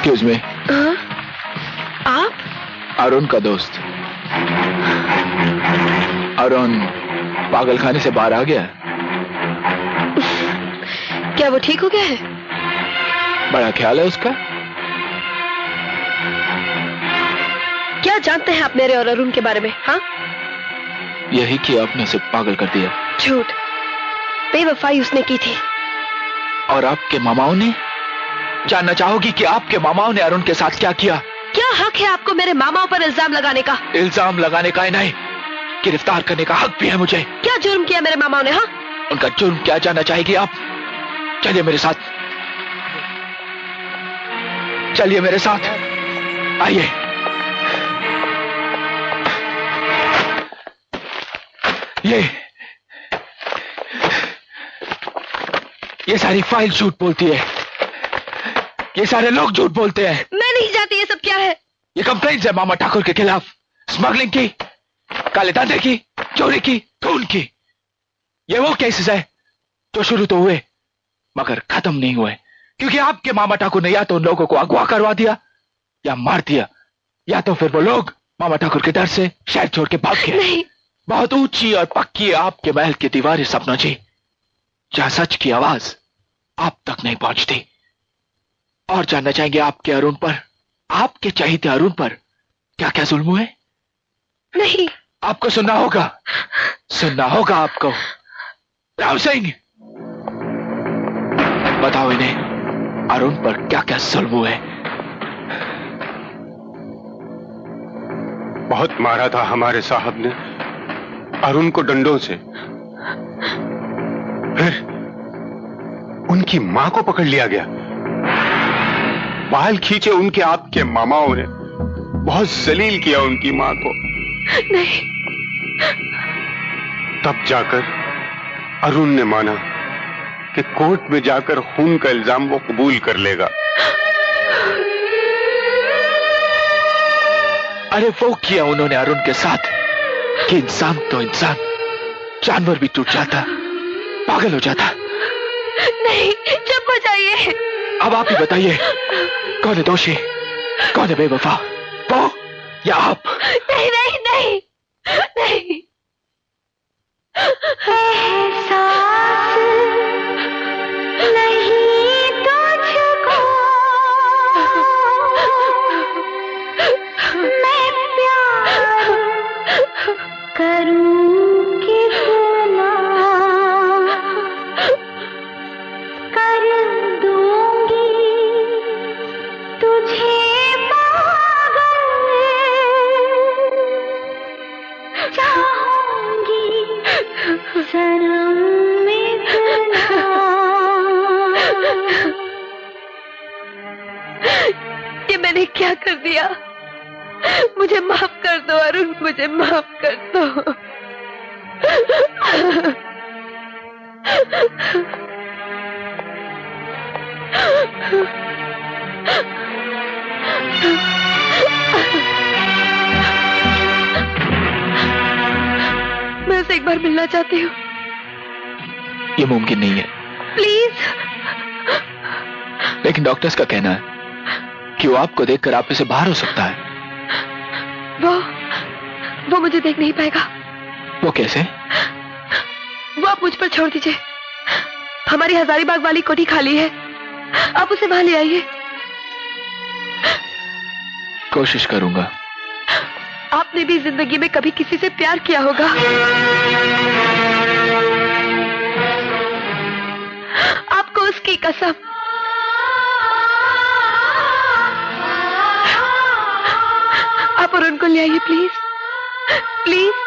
Excuse me. आप? अरुण का दोस्त। अरुण पागलखाने से बाहर आ गया। क्या वो ठीक हो गया है? बड़ा ख्याल है उसका। क्या जानते हैं आप मेरे और अरुण के बारे में? हाँ, यही कि आपने उसे पागल कर दिया। झूठ, बेवफाई उसने की थी। और आपके मामाओं ने? जानना चाहोगी कि आपके मामाओं ने अरुण के साथ क्या किया? क्या हक है आपको मेरे मामाओं पर इल्जाम लगाने का? इल्जाम लगाने का ही नहीं, गिरफ्तार करने का हक भी है मुझे। क्या जुर्म किया मेरे मामाओं ने? हाँ, उनका जुर्म क्या जानना चाहेगी आप? चलिए मेरे साथ, चलिए मेरे साथ, आइए। ये सारी फाइल झूठ बोलती है, ये सारे लोग झूठ बोलते हैं। मैं नहीं जानती ये सब क्या है। ये कंप्लेंट है मामा ठाकुर के खिलाफ, स्मगलिंग की, काले धंधे की, चोरी की, खून की। ये वो केसेस है जो शुरू तो हुए मगर खत्म नहीं हुए, क्योंकि आपके मामा ठाकुर ने या तो उन लोगों को अगवा करवा दिया या मार दिया, या तो फिर वो लोग मामा ठाकुर के डर से शहर छोड़ के भाग गए। नहीं, बहुत ऊंची और पक्की आपके महल की दीवारें सपना जी, जहां सच की आवाज आप तक नहीं पहुंचती। और जानना चाहेंगे आपके अरुण पर, आपके चहेते अरुण पर क्या क्या जुल्म हुए? नहीं, आपको सुनना होगा, सुनना होगा आपको। राम सिंह, बताओ इन्हें अरुण पर क्या क्या जुल्म हुए? बहुत मारा था हमारे साहब ने अरुण को डंडों से, फिर उनकी मां को पकड़ लिया गया, बाल खींचे उनके आपके मामाओं ने, बहुत जलील किया उनकी मां को। नहीं। तब जाकर अरुण ने माना कि कोर्ट में जाकर खून का इल्जाम वो कबूल कर लेगा। अरे वो किया उन्होंने अरुण के साथ कि इंसान तो इंसान, जानवर भी टूट जाता, पागल हो जाता। नहीं, चुप हो जाइए। अब आप ही बताइए, कौन है दोषी, कौन है बेवफा, वो या आप? नहीं नहीं नहीं नहीं। ये मैंने क्या कर दिया? मुझे माफ कर दो अरुण, मुझे माफ कर दो। मैं उसे एक बार मिलना चाहती हूँ। ये मुमकिन नहीं है। प्लीज। लेकिन डॉक्टर्स का कहना है कि वो आपको देखकर आप से बाहर हो सकता है। वो मुझे देख नहीं पाएगा। वो कैसे? वो आप मुझ पर छोड़ दीजिए। हमारी हजारीबाग वाली कोठी खाली है, आप उसे वहां ले आइए। कोशिश करूंगा। आपने भी जिंदगी में कभी किसी से प्यार किया होगा। आपको उसकी कसम। आप और उनको ले आइए प्लीज, प्लीज।